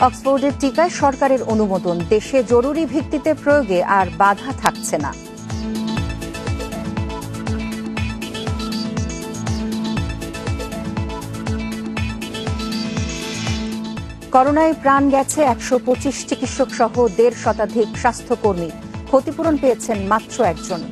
অক্সফোর্ডের টিকায় সরকারের অনুমোদন, দেশে জরুরি ভিত্তিতে প্রয়োগে আর বাধা থাকছে না। করোনায় প্রাণ গেছে ১২৫ চিকিৎসক সহ ১.৫ শতাধিক স্বাস্থ্যকর্মী, ক্ষতিপূরণ পেয়েছেন মাত্র একজন।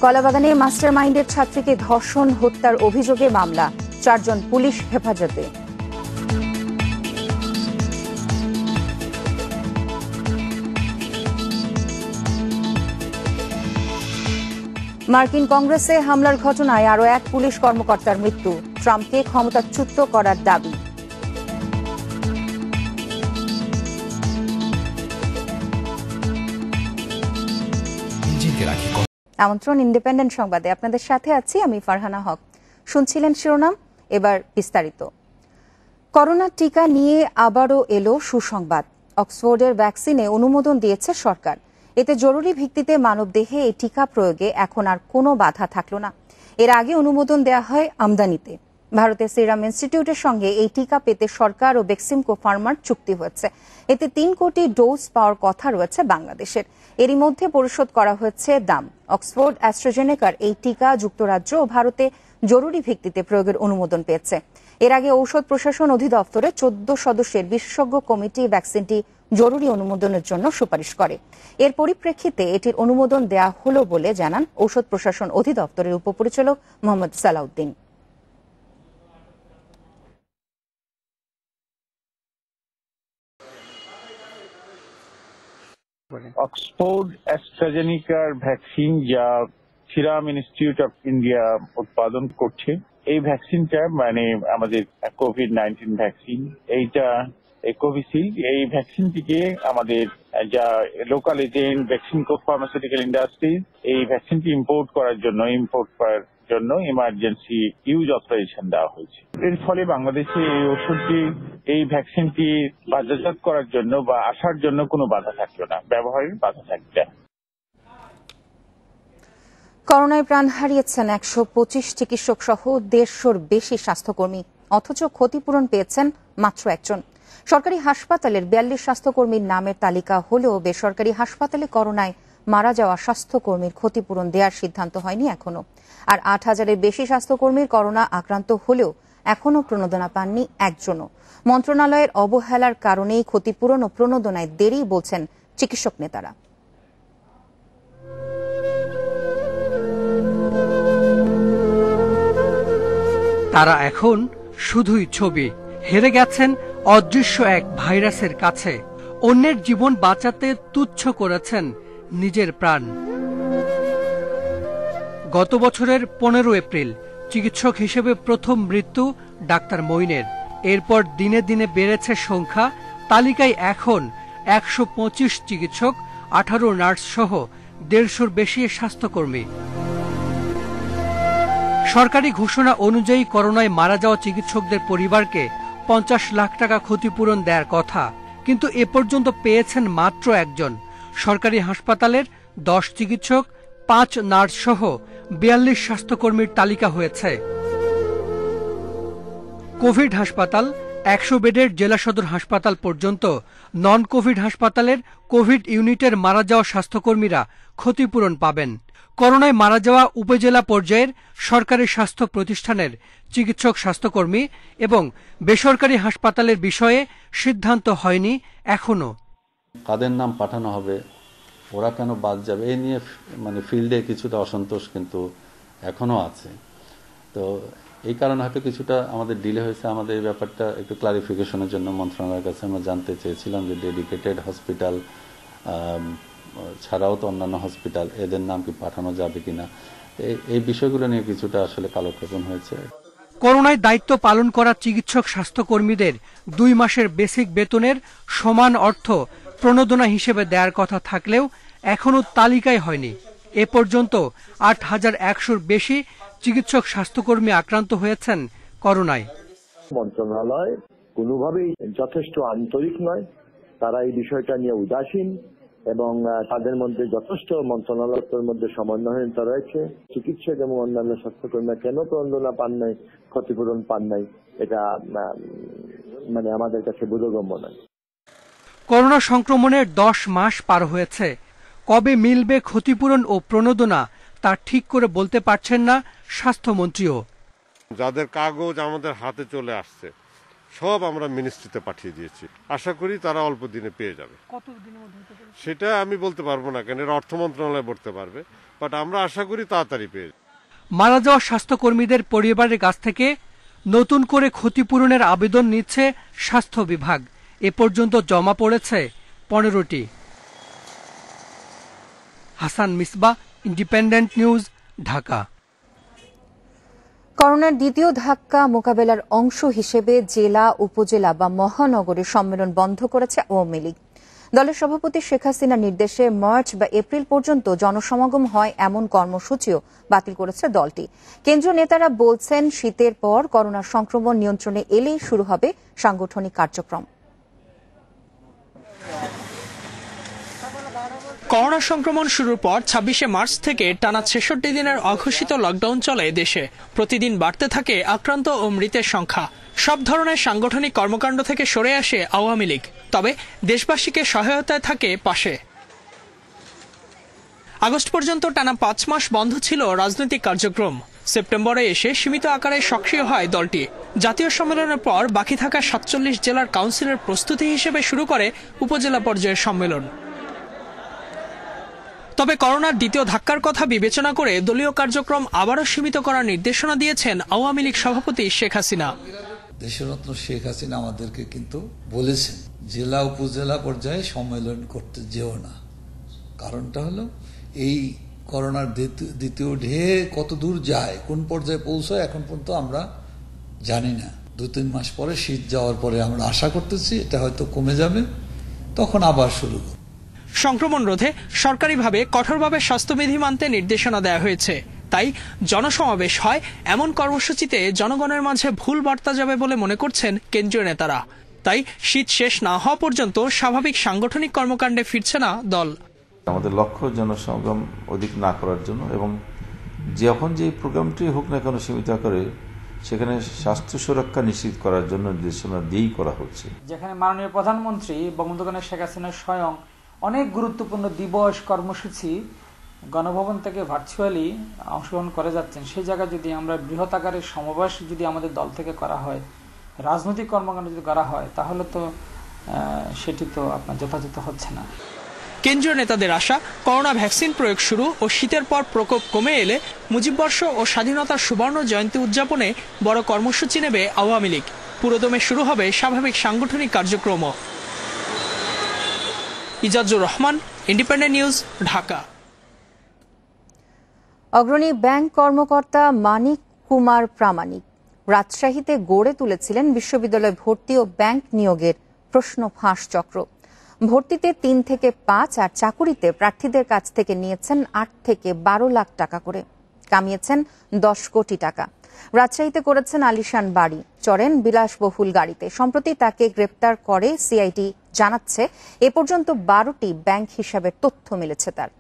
কলাবাগানে মাস্টারমাইন্ডের ছাত্রীকে ধর্ষণ হত্যার অভিযোগে মামলা, ৪ জন পুলিশ হেফাজতে। মার্কিন কংগ্রেসে হামলার ঘটনায় আরও এক পুলিশ কর্মকর্তার মৃত্যু, ট্রাম্পকে ক্ষমতাচ্যুত করার দাবি। আমন্ত্রণ ইন্ডিপেন্ডেন্ট সংবাদে, আপনাদের সাথে আছি আমি ফারহানা হক। শুনছিলেন শিরোনাম, এবার বিস্তারিত। করোনা টিকা নিয়ে আবারও এলো সুসংবাদ। অক্সফোর্ডের ভ্যাকসিনে অনুমোদন দিয়েছে সরকার। এতে জরুরি ভিত্তিতে মানবদেহে এই টিকা প্রয়োগে এখন আর কোনো বাধা থাকল না। এর আগে অনুমোদন দেওয়া হয় আমদানিতে। ভারতের সিরাম ইনস্টিটিউটের সঙ্গে এই টিকা পেতে সরকার ও বেক্সিমকো ফার্মার চুক্তি হয়েছে। এতে ৩ কোটি ডোজ পাওয়ার কথা রয়েছে বাংলাদেশের। এরই মধ্যে পরিশোধ করা হয়েছে দাম। অক্সফোর্ড অ্যাস্ট্রাজেনেকার এই টিকা যুক্তরাজ্য ও ভারতে জরুরি ভিত্তিতে প্রয়োগের অনুমোদন পেয়েছে। এর আগে ঔষধ প্রশাসন অধিদপ্তরে ১৪ সদস্যের বিশেষজ্ঞ কমিটি ভ্যাকসিনটি জরুরি অনুমোদনের জন্য সুপারিশ করে। এর পরিপ্রেক্ষিতে এটির অনুমোদন দেওয়া হলো বলে জানান ঔষধ প্রশাসন অধিদপ্তরের উপপরিচালক মোহাম্মদ সালাউদ্দিন। অক্সফোর্ড অ্যাস্ট্রাজেনিকার ভ্যাকসিন যা সিরাম ইনস্টিটিউট অফ ইন্ডিয়া উৎপাদন করছে, এই ভ্যাকসিনটা মানে আমাদের কোভিড-19 ভ্যাকসিন, এইটা কোভিশিল্ড, এই ভ্যাকসিনটিকে আমাদের যা local agent Beximco pharmaceutical industries এই ভ্যাকসিনটি ইম্পোর্ট করার জন্য ইমার্জেন্সি ইউজ অথরাইজেশন দেওয়া হয়েছে। এর ফলে বাংলাদেশে এই ওষুধটি, এই ভ্যাকসিনটি বাজারজাত করার জন্য বা আসার জন্য কোনো বাধা থাকলো না, ব্যবহারের বাধা থাকবে না। করোনায় প্রাণ হারিয়েছেন ১২৫ চিকিৎসক সহ ১৫০র বেশি স্বাস্থ্যকর্মী, অথচ ক্ষতিপূরণ পেয়েছেন মাত্র একজন। সরকারি হাসপাতালের ৪২ স্বাস্থ্যকর্মীর নামের তালিকা হলেও বেসরকারি হাসপাতালে করোনায় মারা যাওয়া স্বাস্থ্যকর্মীর ক্ষতিপূরণ দেওয়ার সিদ্ধান্ত হয়নি এখনো। আর ৮,০০০-এর বেশি স্বাস্থ্যকর্মীর করোনা আক্রান্ত হলেও এখনো প্রণোদনা পাননি একজনও। মন্ত্রণালয়ের অবহেলার কারণেই ক্ষতিপূরণ ও প্রণোদনায় দেরি বলছেন চিকিৎসক নেতারা। তারা এখন শুধুই ছবি, হেরে গেছেন অদৃশ্য এক ভাইরাসের কাছে। অন্যের জীবন বাঁচাতে তুচ্ছ করেছেন নিজের প্রাণ। গত বছরের ১৫ এপ্রিল চিকিৎসক হিসেবে প্রথম মৃত্যু ডাক্তার মঈনের। এরপর দিনে দিনে বেড়েছে সংখ্যা। তালিকায় এখন ১২৫ চিকিৎসক, ১৮ নার্স সহ ১৫০-র বেশি স্বাস্থ্যকর্মী। সরকারি ঘোষণা অনুযায়ী করোনায় মারা যাওয়া চিকিৎসকদের পরিবারকে ৫০ লাখ টাকা ক্ষতিপূরণ দেওয়ার কথা, কিন্তু এ পর্যন্ত পেয়েছেন মাত্র একজন। সরকারি হাসপাতালের ১০ চিকিৎসক, ৫ নার্স সহ ৪২ স্বাস্থ্যকর্মীর তালিকা হয়েছে। কোভিড হাসপাতাল, ১০০ বেডের জেলা সদর হাসপাতাল পর্যন্ত নন কোভিড হাসপাতালের কোভিড ইউনিটের মারা যাওয়া স্বাস্থ্যকর্মীরা ক্ষতিপূরণ পাবেন। করোনায় মারা যাওয়া উপজেলা পর্যায়ের সরকারি স্বাস্থ্য প্রতিষ্ঠানের চিকিৎসক, স্বাস্থ্যকর্মী এবং বেসরকারি হাসপাতালের বিষয়ে সিদ্ধান্ত হয়নি এখনো। কাদের নাম পাঠানো হবে, ওরা কেন বাদ যাবে, এই নিয়ে মানে ফিল্ডে কিছুটা অসন্তোষ কিন্তু এখনো আছে। তো এই কারণে হয়তো কিছুটা আমাদের ডিলে হয়েছে। আমাদের এই ব্যাপারটা একটু ক্লারিফিকেশনের জন্য মন্ত্রণালয়ের কাছে আমরা জানতে চেয়েছিলাম যে ডেডিকেটেড হসপিটাল ছাড়াও তো অন্যান্য হসপিটাল, এদের নাম কি পাঠানো যাবে কিনা, এই বিষয়গুলো নিয়ে কিছুটা আসলে কালক্ষেপণ হয়েছে। করোনায় দায়িত্ব পালন করা চিকিৎসক, স্বাস্থ্যকর্মীদের ২ মাসের বেসিক বেতনের সমান অর্থ প্রণোদনা হিসেবে দেওয়ার কথা থাকলেও এখনো তালিকায় হয়নি। এ পর্যন্ত ৮,১০০-র বেশি চিকিৎসক, স্বাস্থ্যকর্মী আক্রান্ত হয়েছেন করোনায়। মন্ত্রণালয় কোনোভাবেই যথেষ্ট আন্তরিক নয়, তারা এই বিষয়টা নিয়ে উদাসীন এবং তাদের মধ্যে যথেষ্ট মন্ত্রণালয়ের মধ্যে সমন্বয়হীনতা রয়েছে। চিকিৎসক এবং অন্যান্য স্বাস্থ্যকর্মীরা কেন প্রণোদনা পান নাই, ক্ষতিপূরণ পান নাই, এটা মানে আমাদের কাছে বোধগম্য নয়। করোনা সংক্রমণের 10 মাস পার হয়েছে, কবে মিলবে ক্ষতিপূরণ ও প্রণোদনা তা ঠিক করে বলতে পারছেন না স্বাস্থ্যমন্ত্রীও। যাদের কাগজ আমাদের হাতে চলে আসছে সব আমরা মিনিস্ট্রিতে পাঠিয়ে দিয়েছি, আশা করি তারা অল্প দিনে পেয়ে যাবে। সেটা আমি বলতে পারবো না, কেন অর্থ মন্ত্রণালয় বলতে পারবে, বাট আমরা আশা করি তাড়াতাড়ি পেয়ে যাবে। মারা যাওয়া স্বাস্থ্যকর্মীদের পরিবারের কাছ থেকে নতুন করে ক্ষতিপূরণের আবেদন নিচ্ছে স্বাস্থ্য বিভাগ। এ পর্যন্ত জমা পড়েছে 15টি। Hasan Misbah, independent news, Dhaka. করোনার দ্বিতীয় ধাক্কা মোকাবেলার অংশ হিসেবে জেলা, উপজেলা বা মহানগরে সম্মেলন বন্ধ করেছে আওয়ামী লীগ। দলের সভাপতি শেখ হাসিনার নির্দেশে মার্চ বা এপ্রিল পর্যন্ত জনসমাগম হয় এমন কর্মসূচিও বাতিল করেছে দলটি। কেন্দ্রীয় নেতারা বলছেন, শীতের পর করোনা সংক্রমণ নিয়ন্ত্রণে এলেই শুরু হবে সাংগঠনিক কার্যক্রম। করোনা সংক্রমণ শুরুর পর 26শে মার্চ থেকে টানা 66 দিনের অঘোষিত লকডাউন চলে দেশে। প্রতিদিন বাড়তে থাকে আক্রান্ত ও মৃতের সংখ্যা। সব ধরনের সাংগঠনিক কর্মকাণ্ড থেকে সরে আসে আওয়ামী লীগ, তবে দেশবাসীকে সহায়তায় থাকে পাশে। আগস্ট পর্যন্ত টানা 5 মাস বন্ধ ছিল রাজনৈতিক কার্যক্রম। সেপ্টেম্বরে এসে সীমিত আকারে সক্রিয় হয় দলটি। জাতীয় সম্মেলনের পর বাকি থাকা 47 জেলার কাউন্সিলের প্রস্তুতি হিসেবে শুরু করে উপজেলা পর্যায়ের সম্মেলন। তবে করোনার দ্বিতীয় ধাক্কার কথা বিবেচনা করে দলীয় কার্যক্রম আবারও সীমিত করার নির্দেশনা দিয়েছেন আওয়ামী লীগ সভাপতি শেখ হাসিনা। দেশরত্ন শেখ হাসিনা আমাদেরকে কিন্তু বলেছেন জেলা উপজেলা পর্যায়ে সম্মেলন করতে যেও না। কারণটা হলো এই করোনার দ্বিতীয় ঢেউ কত দূর যায়, কোন পর্যায়ে পৌঁছায় এখন পর্যন্ত আমরা জানি না। 2-3 মাস পরে শীত যাওয়ার পরে আমরা আশা করতেছি এটা হয়তো কমে যাবে, তখন আবার শুরু করব। সংক্রমণ রোধে সরকারিভাবে কঠোরভাবে স্বাস্থ্যবিধি মানতে নির্দেশনা দেওয়া হয়েছে। তাই জনসমাবেশ হয় এমন কর্মসূচিতে জনগণের মাঝে ভুল বার্তা যাবে বলে মনে করছেন কেন্দ্রীয় নেতারা। তাই শীত শেষ না হওয়া পর্যন্ত স্বাভাবিক সাংগঠনিক কর্মকাণ্ডে ফিরছে না দল। আমাদের লক্ষ্য জনসমাগম অধিক না করার জন্য, এবং যখন যে প্রোগ্রামটি হোক না কেন সীমিত করে সেখানে স্বাস্থ্য সুরক্ষা নিশ্চিত করার জন্য নির্দেশনা দিয়েই করা হচ্ছে। যেখানে মাননীয় প্রধানমন্ত্রী বঙ্গবন্ধু শেখ হাসিনা স্বয়ং অনেক গুরুত্বপূর্ণ দিবস কর্মসূচি গণভবন থেকে ভার্চুয়ালি অংশগ্রহণ করে যাচ্ছেন, সেই জায়গায় যদি আমরা বৃহৎ আকারের সমাবেশ যদি আমাদের দল থেকে করা হয়, রাজনৈতিক কর্মকাণ্ড যদি করা হয়, তাহলে তো সেটি তো আপনার যথাযথ হচ্ছে না। কেন্দ্রীয় নেতাদের আশা, করোনা ভ্যাকসিন প্রয়োগ শুরু ও শীতের পর প্রকোপ কমে এলে মুজিববর্ষ ও স্বাধীনতার সুবর্ণ জয়ন্তী উদযাপনে বড় কর্মসূচি নেবে আওয়ামী লীগ। পুরোদমে শুরু হবে স্বাভাবিক সাংগঠনিক কার্যক্রমও। Ijazur Rahman, independent news, Dhaka. অগ্রণী ব্যাংক কর্মকর্তা মানিক কুমার প্রামাণিক রাজশাহীতে গড়ে তুলেছিলেন বিশ্ববিদ্যালয় ভর্তি ও ব্যাংক নিয়োগের প্রশ্ন ফাঁস চক্র। ভর্তিতে 3 থেকে 5 আর চাকুরিতে প্রার্থীদের কাছ থেকে নিয়েছেন 8 থেকে 12 লাখ টাকা করে, কামিয়েছেন 10 কোটি টাকা। রাজশাহীতে করেছেন আলিশান বাড়ি, চড়েন বিলাসবহুল গাড়িতে। সম্প্রতি তাকে গ্রেপ্তার করে সিআইডি জানাচ্ছে এ পর্যন্ত 12টি ব্যাংক হিসাবের তথ্য মিলেছে তার।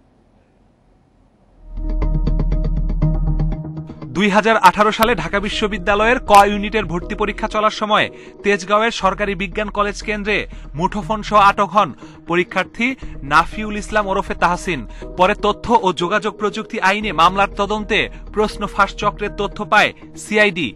2018 সালে ঢাকা বিশ্ববিদ্যালয়ের ক ইউনিটের ভর্তি পরীক্ষা চলার সময় তেজগাঁওয়ের সরকারি বিজ্ঞান কলেজ কেন্দ্রে মুঠোফোন সহ আটক হন পরীক্ষার্থী নাফিউল ইসলাম ওরফে তাহসিন। পরে তথ্য ও যোগাযোগ প্রযুক্তি আইনে মামলার তদন্তে প্রশ্ন ফাঁস চক্রের তথ্য পায় সিআইডি।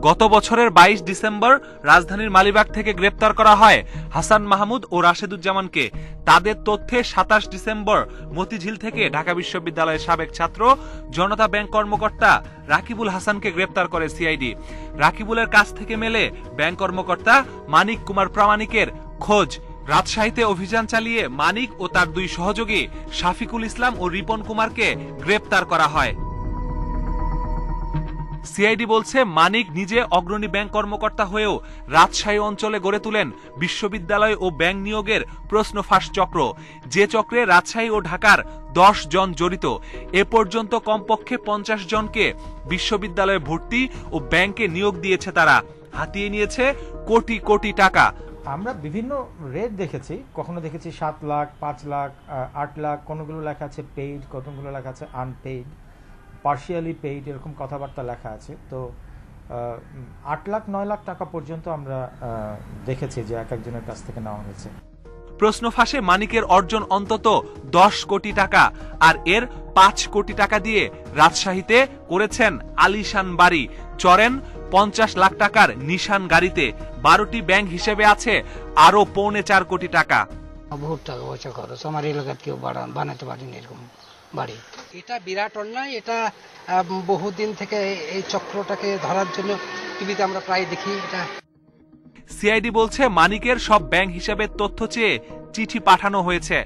গত বছরের 22 ডিসেম্বর রাজধানীর মালিবাগ থেকে গ্রেপ্তার করা হয় হাসান মাহমুদ ও রাশেদুজ্জামানকে। তাদের তথ্যে 27 ডিসেম্বর মতিঝিল থেকে ঢাকা বিশ্ববিদ্যালয়ের সাবেক ছাত্র জনতা ব্যাংক কর্মকর্তা রাকিবুল হাসানকে গ্রেপ্তার করে সিআইডি। রাকিবুলের কাছ থেকে মেলে ব্যাংক কর্মকর্তা মানিক কুমার প্রামাণিকের খোঁজ। রাজশাহীতে অভিযান চালিয়ে মানিক ও তার 2 সহযোগী শাফিকুল ইসলাম ও রিপন কুমারকে গ্রেপ্তার করা হয়। সিআইডি বলছে মানিক নিজে অগ্রণী ব্যাংক কর্মকর্তা হয়েও রাজশাহী অঞ্চলে গড়ে তুলেন বিশ্ববিদ্যালয় ও ব্যাংক নিয়োগের প্রশ্ন ফাঁস চক্র, যে চক্রে রাজশাহী ও ঢাকার 10 জন জড়িত। এ পর্যন্ত কমপক্ষে 50 জনকে বিশ্ববিদ্যালয়ে ভর্তি ও ব্যাংকে নিয়োগ দিয়েছে তারা। হাতিয়ে নিয়েছে কোটি কোটি টাকা। আমরা বিভিন্ন রেট দেখেছি, কখনো দেখেছি 7 লাখ, 5 লাখ, 8 লাখ, কোনোগুলো লেখা আছে পেইড, কতগুলো লেখা আছে আনপেইড, পার্শিয়ালি পেইড, এরকম কথাবার্তা লেখা আছে। তো 8 লাখ 9 লাখ টাকা পর্যন্ত আমরা দেখেছি যে এক একজনের কাছ থেকে নেওয়া হয়েছে। প্রশ্ন ফাঁসে মানিকের অর্জন অন্তত 10 কোটি টাকা, আর এর 5 কোটি টাকা দিয়ে রাজশাহীতে করেছেন আলিশান বাড়ি, চড়েন 50 লাখ টাকার নিশান গাড়িতে, 12টি ব্যাংক হিসেবে আছে আরো 4.25 কোটি টাকা। বহুত টাকা পয়সা খরচ, আমার এলাকার কেউ বানাতে পারেনি এরকম বাড়ি। এটা বিরাট অন্যায়, এটা বহুদিন থেকে এই চক্রটাকে ধরার জন্য টিভিতে আমরা প্রায় দেখি। এটা সিআইডি বলছে মানিকের সব ব্যাংক হিসাবে তথ্য চেয়ে চিঠি পাঠানো হয়েছে,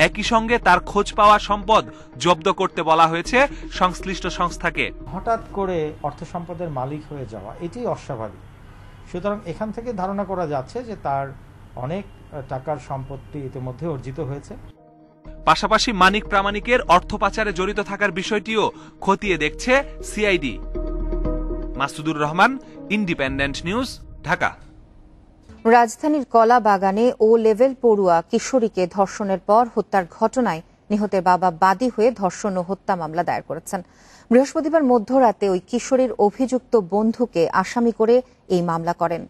একই সঙ্গে তার খোঁজ পাওয়া সম্পদ জব্দ করতে বলা হয়েছে সংশ্লিষ্ট সংস্থাকে। হঠাৎ করে অর্থ সম্পদের মালিক হয়ে যাওয়া এটাই অস্বাভাবিক, সুতরাং এখান থেকে ধারণা করা যাচ্ছে যে তার অনেক টাকার সম্পত্তি ইতিমধ্যে অর্জিত হয়েছে। পাশাপাশি মানিক প্রামাণিকের অর্থ পাচারে জড়িত থাকার বিষয়টিও খতিয়ে দেখছে CID. Masudur Rahman, independent news, Dhaka. রাজধানীর কলা বাগানে ও লেভেল পড়ুয়া কিশোরীকে ধর্ষণের পর হত্যার ঘটনায় নিহতের বাবা বাদী হয়ে ধর্ষণ ও হত্যা মামলা দায়ের করেছেন। বৃহস্পতিবার মধ্যরাতে ওই কিশোরীর অভিযুক্ত বন্ধুকে আসামি করে এই মামলা করেন।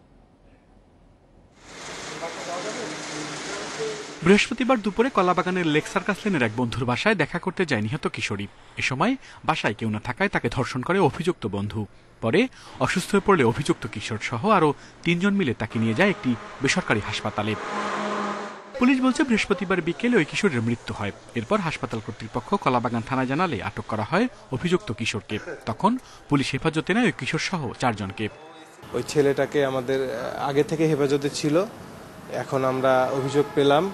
বৃহস্পতিবার দুপুরে কলাবাগানের লেক সার্কাস লেনের এক বন্ধুর বাসায় দেখা করতে যায় নিহত কিশোরী। এ সময় বাসায় কেউ না থাকায় তাকে ধর্ষণ করে অভিযুক্ত বন্ধু। পরে অসুস্থ হয়ে পড়লে অভিযুক্ত কিশোর সহ আরো 3 জন মিলে তাকে নিয়ে যায় একটি বেসরকারি হাসপাতালে। পুলিশ বলছে বৃহস্পতিবার বিকেলে ওই কিশোরের মৃত্যু হয়। এরপর হাসপাতাল কর্তৃপক্ষ কলাবাগান থানায় জানালে আটক করা হয় অভিযুক্ত কিশোরকে। তখন পুলিশ হেফাজতে নেয় ওই কিশোর সহ 4 জনকে। ওই ছেলেটাকে আমাদের আগে থেকে হেফাজতে ছিল, এখন আমরা অভিযোগ পেলাম,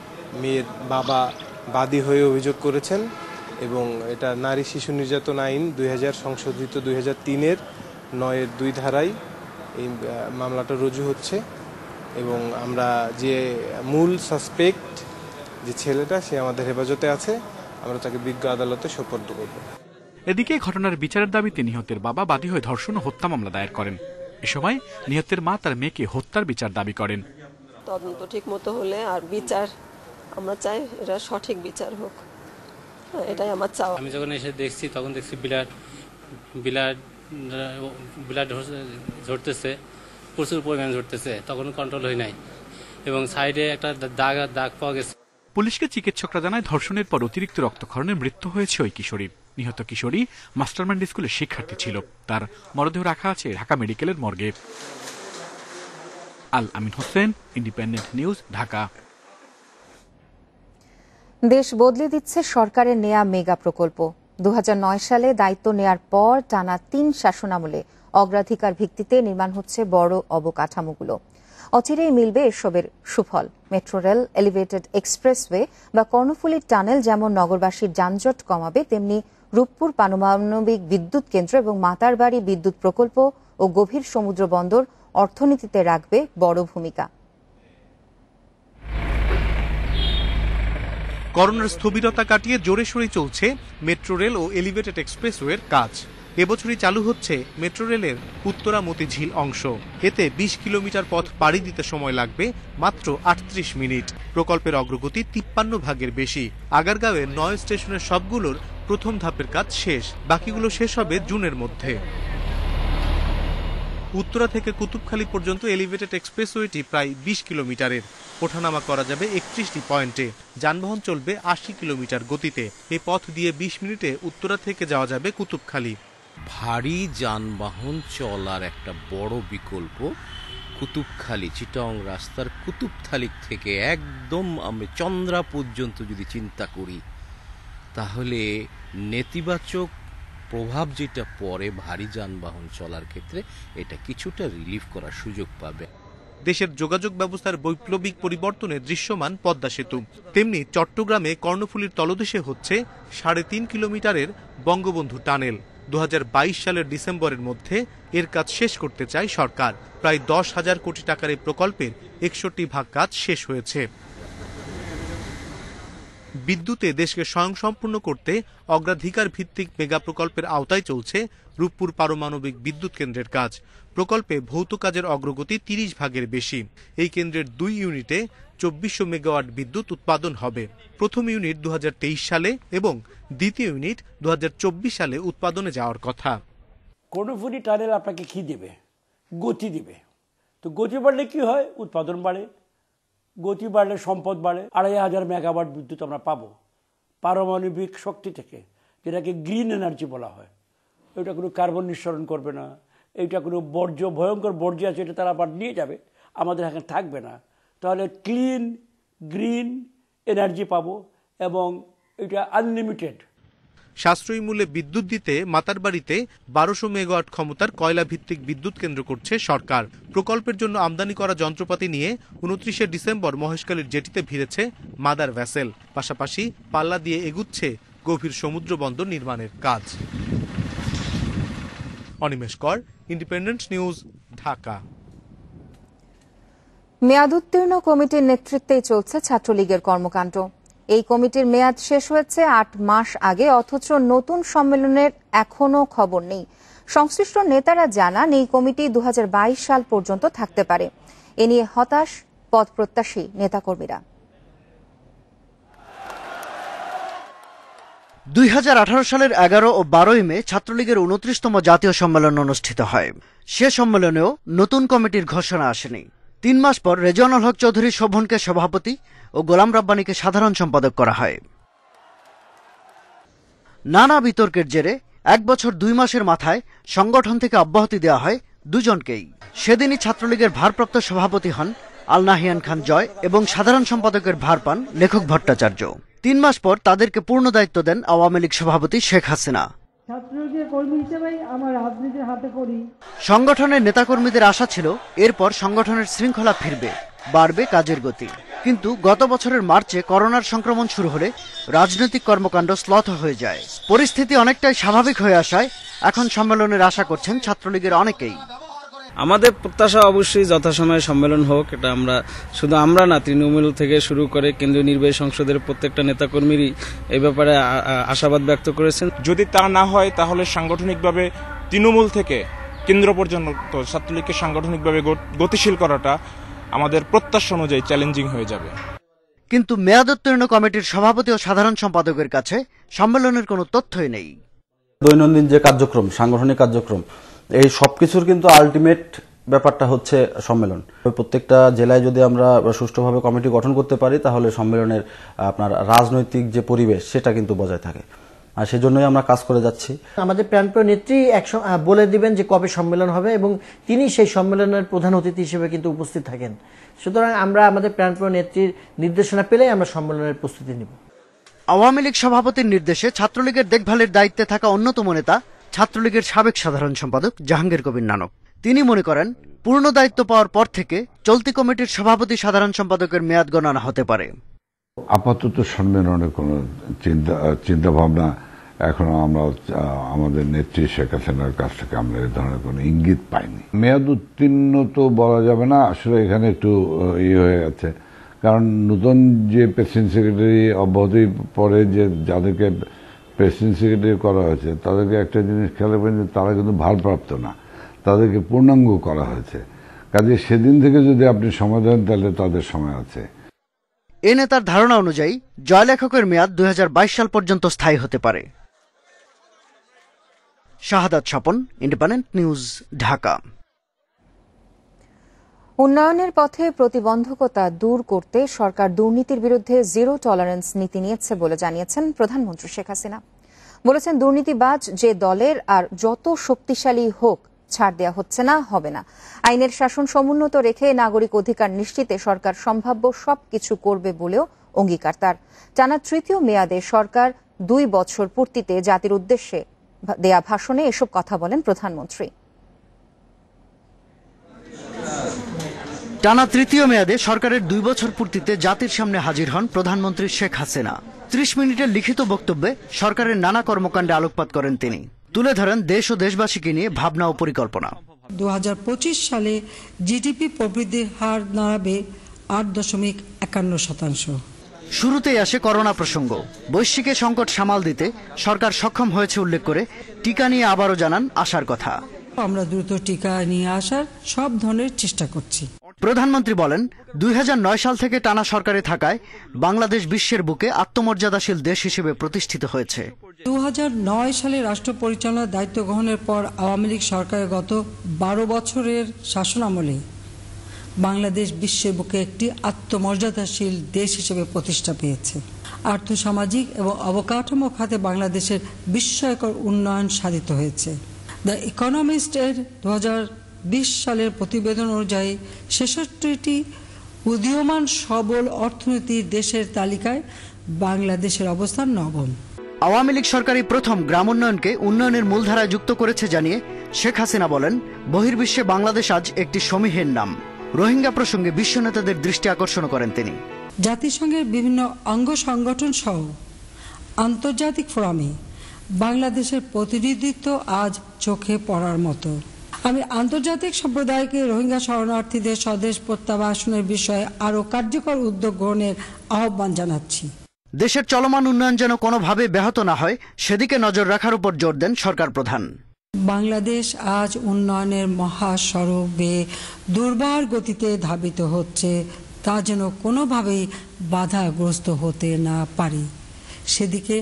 মেয়ের বাবা বাদী হয়ে অভিযোগ করেছেন এবং এটা নারী শিশু নির্যাতন আইন 2000 সংশোধিত 2003-এর 9-এর 2 ধারায় এই মামলাটা রুজু হচ্ছে এবং আমরা যে মূল সাসপেক্ট যে ছেলেটা সে আমাদের হেফাজতে আছে, আমরা তাকে বিজ্ঞ আদালতে সোপর্দ করব। এদিকে ঘটনার বিচারের দাবিতে নিহতের বাবা বাদী হয়ে ধর্ষণ ও হত্যা মামলা দায়ের করেন। এ সময় নিহতের মা তার মেয়েকে হত্যার বিচার দাবি করেন। তদন্ত ঠিক মতো হলে আর বিচার আমরা চাই এটা সঠিক বিচার হোক, এটাই আমার চাওয়া। আমি যখন এসে দেখছি তখন দেখছি বিলাট ঝরতেছে, প্রচুর পরিমাণে ঝরতেছে, তখন কন্ট্রোল হয় নাই এবং সাইডে একটা দাগ পাওয়া গেছে। পুলিশকে চিকিৎসকরা জানায় ধর্ষণের পর অতিরিক্ত রক্তক্ষরণে মৃত্যু হয়েছে ওই কিশোরী। নিহত কিশোরী মাস্টারমাইন্ড স্কুলের শিক্ষার্থী ছিল। তার মরদেহ রাখা আছে ঢাকা মেডিকেলের মর্গে। আল আমিন হোসেন, ইন্ডিপেন্ডেন্ট নিউজ, ঢাকা। দেশ বদলে দিচ্ছে সরকারের নেয়া মেগা প্রকল্প। 2009 সালে দায়িত্ব নেয়ার পর টানা 3 শাসনামলে অগ্রাধিকার ভিত্তিতে নির্মাণ হচ্ছে বড় অবকাঠামোগুলো। অচিরেই মিলবে এসবের সুফল। মেট্রো রেল, এলিভেটেড এক্সপ্রেসওয়ে বা কর্ণফুলী টানেল যেমন নগরবাসীর যানজট কমাবে, তেমনি রূপপুর পারমাণবিক বিদ্যুৎ কেন্দ্র এবং মাতারবাড়ি বিদ্যুৎ প্রকল্প ও গভীর সমুদ্র বন্দর অর্থনীতিতে রাখবে বড় ভূমিকা। করোনার স্থবিরতা কাটিয়ে জোরে সোরে চলছে মেট্রো রেল ও এলিভেটেড এক্সপ্রেসওয়ের কাজ। এবছরই চালু হচ্ছে মেট্রো রেলের উত্তরা মতিঝিল অংশ। এতে 20 কিলোমিটার পথ পাড়ি দিতে সময় লাগবে মাত্র 38 মিনিট। প্রকল্পের অগ্রগতি 53 ভাগের বেশি। আগারগাঁওয়ের 9 স্টেশনের সবগুলোর প্রথম ধাপের কাজ শেষ, বাকিগুলো শেষ হবে জুনের মধ্যে। উত্তরা থেকে কুতুবখালী পর্যন্ত এলিভেটেড এক্সপ্রেসওয়েটি প্রায় 20 কিলোমিটারের। ওঠানামা করা যাবে 31টি পয়েন্টে। যানবাহন চলবে 80 কিলোমিটার গতিতে। এই পথ দিয়ে 20 মিনিটে উত্তরা থেকে যাওয়া যাবে কুতুবখালী। ভারী যানবাহন চলার একটা বড় বিকল্প কুতুবখালী চিটাং রাস্তার কুতুবখালী থেকে একদম আমরা চন্দ্রা পর্যন্ত যদি চিন্তা করি, তাহলে নেতিবাচক প্রভাব যেটা পড়ে ভারী যানবাহন চলার ক্ষেত্রে, এটা কিছুটা রিলিফ করার সুযোগ পাবে। দেশের যোগাযোগ ব্যবস্থার বৈপ্লবিক পরিবর্তনে দৃশ্যমান পদ্মা সেতু, তেমনি চট্টগ্রামে কর্ণফুলীর তলদেশে হচ্ছে 3.5 কিলোমিটারের বঙ্গবন্ধু টানেল। 2022 সালের ডিসেম্বরের মধ্যে এর কাজ শেষ করতে চায় সরকার। প্রায় 10,000 কোটি টাকার এই প্রকল্পের 61 ভাগ কাজ শেষ হয়েছে। বিদ্যুতে দেশকে স্বয়ংসম্পূর্ণ করতে অগ্রাধিকার ভিত্তিক মেগা প্রকল্পের আওতায় চলছে রূপপুর পারমাণবিক বিদ্যুৎ কেন্দ্রের কাজ। প্রকল্পে ভৌত কাজের অগ্রগতি 30 ভাগের বেশি। এই কেন্দ্রের 2 ইউনিটে 2400 মেগাওয়াট বিদ্যুৎ উৎপাদন হবে। প্রথম ইউনিট 2023 সালে এবং দ্বিতীয় ইউনিট 2024 সালে উৎপাদনে যাওয়ার কথা। কর্ণফুলী টানেল আপনাকে কি দেবে? গতি দিবে। তো গতি বাড়লে কি হয়? উৎপাদন বাড়ে। গতি বাড়লে সম্পদ বাড়ে। 2500 মেগাওয়াট বিদ্যুৎ আমরা পাবো পারমাণবিক শক্তি থেকে, যেটাকে গ্রিন এনার্জি বলা হয়। এটা কোনো কার্বন নিঃসরণ করবে না, এটা কোনো ভয়ঙ্কর বর্জ্য আছে এটা তারা আবার নিয়ে যাবে, আমাদের এখানে থাকবে না। তাহলে ক্লিন গ্রিন এনার্জি পাবো এবং এটা আনলিমিটেড। সাশ্রয়ী মূল্যে বিদ্যুৎ দিতে মাতারবাড়িতে 1200 মেগাওয়াট ক্ষমতার কয়লা ভিত্তিক বিদ্যুৎ কেন্দ্র করছে সরকার। প্রকল্পের জন্য আমদানি করা যন্ত্রপাতি নিয়ে 29 ডিসেম্বর মহেশখালীর জেটিতে ভিড়েছে মাদার ভ্যাসেল। পাশাপাশি পাল্লা দিয়ে এগুচ্ছে গভীর সমুদ্র বন্দর নির্মাণের কাজ। অনিমেষ কর, ইন্ডিপেন্ডেন্ট নিউজ, ঢাকা। মেয়াদ উত্তীর্ণ কমিটির নেতৃত্বেই চলছে ছাত্রলীগের কর্মকাণ্ড। এই কমিটির মেয়াদ শেষ হয়েছে 8 মাস আগে, অথচ নতুন সম্মেলনের এখনো খবর নেই। সংশ্লিষ্ট নেতারা জানান এই কমিটি 2022 সাল পর্যন্ত থাকতে পারে। এ নিয়ে হতাশ পদপ্রত্যাশী নেতাকর্মীরা। 2018 সালের 11 ও 12 মে ছাত্রলীগের 29তম জাতীয় সম্মেলন অনুষ্ঠিত হয়। সে সম্মেলনেও নতুন কমিটির ঘোষণা আসেনি। 3 মাস পর রেজওয়ানুল হক চৌধুরী শোভনকে সভাপতি ও গোলাম রাব্বানীকে সাধারণ সম্পাদক করা হয়। নানা বিতর্কের জেরে 1 বছর 2 মাসের মাথায় সংগঠন থেকে অব্যাহতি দেওয়া হয় দুজনকেই। সেদিনই ছাত্রলীগের ভারপ্রাপ্ত সভাপতি হন আল নাহিয়ান খান জয় এবং সাধারণ সম্পাদকের ভার পান লেখক ভট্টাচার্য। 3 মাস পর তাদেরকে পূর্ণ দায়িত্ব দেন আওয়ামী লীগ সভাপতি শেখ হাসিনা। সংগঠনের নেতাকর্মীদের আশা ছিল এরপর সংগঠনের শৃঙ্খলা ফিরবে, বাড়বে কাজের গতি। কিন্তু গত বছরের মার্চে করোনার সংক্রমণ শুরু হলে রাজনৈতিক কর্মকাণ্ড শ্লথ হয়ে যায়। পরিস্থিতি অনেকটাই স্বাভাবিক হয়ে আসায় এখন সম্মেলনের আশা করছেন ছাত্রলীগের অনেকেই। আমাদের প্রত্যাশা অবশ্যই যথাসময়ে সম্মেলন হোক। এটা শুধু আমরা না, তৃণমূল থেকে শুরু করে কেন্দ্রীয় নির্বাহী সংসদের প্রত্যেকটা নেতাকর্মীরই এই ব্যাপারে আশাবাদ ব্যক্ত করেছেন। যদি তা না হয় তাহলে সাংগঠনিকভাবে তৃণমূল থেকে কেন্দ্র পর্যন্ত ছাত্রলীগকে সাংগঠনিকভাবে গতিশীল করাটা আমাদের প্রত্যাশা অনুযায়ী চ্যালেঞ্জিং হয়ে যাবে। কিন্তু মেয়াদোত্তীর্ণ কমিটির সভাপতি ও সাধারণ সম্পাদকের কাছে সম্মেলনের কোনো তথ্যই নেই। দৈনন্দিন যে কার্যক্রম, সাংগঠনিক কার্যক্রম, এই সবকিছুর কিন্তু আলটিমেট ব্যাপারটা হচ্ছে সম্মেলন। প্রত্যেকটা জেলায় যদি আমরা সুষ্ঠুভাবে কমিটি গঠন করতে পারি তাহলে সম্মেলনের আপনার রাজনৈতিক যে পরিবেশ সেটা কিন্তু বজায় থাকে, আর সেজন্যই আমরা কাজ করে যাচ্ছি। আমাদের প্রাণপ্রিয় নেত্রী বলে দিবেন যে কবে সম্মেলন হবে এবং তিনি সেই সম্মেলনের প্রধান অতিথি হিসেবে কিন্তু উপস্থিত থাকেন। সুতরাং আমরা আমাদের প্রাণপ্রিয় নেত্রীর নির্দেশনা পেলেই আমরা সম্মেলনের প্রস্তুতি নিব। আওয়ামী লীগ সভাপতির নির্দেশে ছাত্রলীগের দেখভালের দায়িত্বে থাকা অন্যতম নেতা ছাত্রলীগের সাবেক সাধারণ সম্পাদক জাহাঙ্গীর কবির নানক। তিনি মনে করেন পূর্ণ দায়িত্ব পাওয়ার পর থেকে চলতি কমিটির সভাপতি সাধারণ সম্পাদকের মেয়াদ গণনা হতে পারে। আপাতত সম্মেলনের কোন চিন্তা ভাবনা এখনো আমরা আমাদের নেত্রী শেখ হাসিনার কাছ থেকে আমরা এই ধরনের কোনো ইঙ্গিত পাইনি। মেয়াদ উত্তীর্ণ তো বলা যাবে না, আসলে এখানে একটু হয়ে গেছে, কারণ নতুন যে প্রেসিডেন্ট সেক্রেটারি অব্যাহতি পরে যে যাদেরকে প্রেসিডেন্ট সেক্রেটারি করা হয়েছে তাদেরকে একটা জিনিস খেয়াল রাখবেন যে তারা কিন্তু ভারপ্রাপ্ত না, তাদেরকে পূর্ণাঙ্গ করা হয়েছে। কাজে সেদিন থেকে যদি আপনি সময় দেন তাহলে তাদের সময় আছে। এ নেতার ধারণা অনুযায়ী জয়লেখকের মেয়াদ 2022 সাল পর্যন্ত স্থায়ী হতে পারে। শাহাদাত স্বপন, ইন্ডিপেন্ডেন্ট নিউজ, ঢাকা। উন্নয়নের পথে প্রতিবন্ধকতা দূর করতে সরকার দুর্নীতির বিরুদ্ধে জিরো টলারেন্স নীতি নিয়েছে বলে জানিয়েছেন প্রধানমন্ত্রী শেখ হাসিনা। বলেছেন, দুর্নীতিবাজ যে দলের আর যত শক্তিশালী হোক ছাড় দেওয়া হচ্ছে না, হবে না। আইনের শাসন সমুন্নত রেখে নাগরিক অধিকার নিশ্চিতে সরকার সম্ভাব্য সবকিছু করবে বলেও অঙ্গীকার তার। টানা তৃতীয় মেয়াদে সরকার 2 বছর পূর্তিতে জাতির উদ্দেশ্যে দেয়া ভাষণে এসব কথা বলেন প্রধানমন্ত্রী। টানা তৃতীয় মেয়াদে সরকারের 2 বছর পূর্তিতে জাতির সামনে হাজির হন প্রধানমন্ত্রী শেখ হাসিনা। 30 মিনিটের লিখিত বক্তব্যে সরকারের নানা কর্মকাণ্ডে আলোকপাত করেন তিনি। তুলে ধরেন দেশ ও দেশবাসীকে নিয়ে ভাবনা ও পরিকল্পনা। 2025 সালে জিডিপি প্রবৃদ্ধির হার দাঁড়াবে 8.51%। শুরুতেই আসে করোনা প্রসঙ্গ। বৈশ্বিক সংকট সামাল দিতে সরকার সক্ষম হয়েছে উল্লেখ করে টিকা নিয়ে আবারও জানান আশার কথা। আমরা দ্রুত টিকা নিয়ে আসার সব ধরনের চেষ্টা করছি। প্রধানমন্ত্রী বলেন 2009 সাল থেকে টানা সরকারে থাকায় বাংলাদেশ বিশ্বের বুকে আত্মমর্যাদাশীল দেশ হিসেবে প্রতিষ্ঠিত হয়েছে। 2009 সালে রাষ্ট্র পরিচালনার দায়িত্ব গ্রহণের পর আওয়ামী লীগ সরকারের গত 12 বছরের শাসনামলে বাংলাদেশ বিশ্বের বুকে একটি আত্মমর্যাদাশীল দেশ হিসেবে প্রতিষ্ঠা পেয়েছে। আর্থসামাজিক এবং অবকাঠামো খাতে বাংলাদেশের বিস্ময়কর উন্নয়ন সাধিত হয়েছে। দ্য ইকোনমিস্ট এর 2020 সালের প্রতিবেদন অনুযায়ী 66টি উদীয়মান সবল অর্থনীতির দেশের তালিকায় বাংলাদেশের অবস্থান নবম। আওয়ামী লীগ সরকারই প্রথম গ্রাম উন্নয়নকে উন্নয়নের মূলধারায় যুক্ত করেছে জানিয়ে শেখ হাসিনা বলেন, বহির্বিশ্বে বাংলাদেশ আজ একটি সমীহের নাম। রোহিঙ্গা প্রসঙ্গে বিশ্ব নেতাদের দৃষ্টি আকর্ষণ করেন তিনি। জাতিসংঘের বিভিন্ন অঙ্গ সংগঠন সহ আন্তর্জাতিক ফোরামে বাংলাদেশের প্রতিনিধিত্ব আজ চোখে পড়ার মতো। আমি আন্তর্জাতিক সম্প্রদায়কে রোহিঙ্গা শরণার্থীদের স্বদেশ প্রত্যাবাসনের বিষয়ে আরও কার্যকর উদ্যোগ গ্রহণের আহ্বান জানাচ্ছি। দেশের চলমান উন্নয়ন যেন কোনোভাবে ব্যাহত না হয় সেদিকে নজর রাখার উপর জোর দেন সরকার প্রধান। বাংলাদেশ আজ উন্নয়নের মহাসড়ক বেয়ে দুর্বার গতিতে ধাবিত হচ্ছে, তা যেন কোনোভাবেই বাধাগ্রস্ত হতে না পারে সেদিকে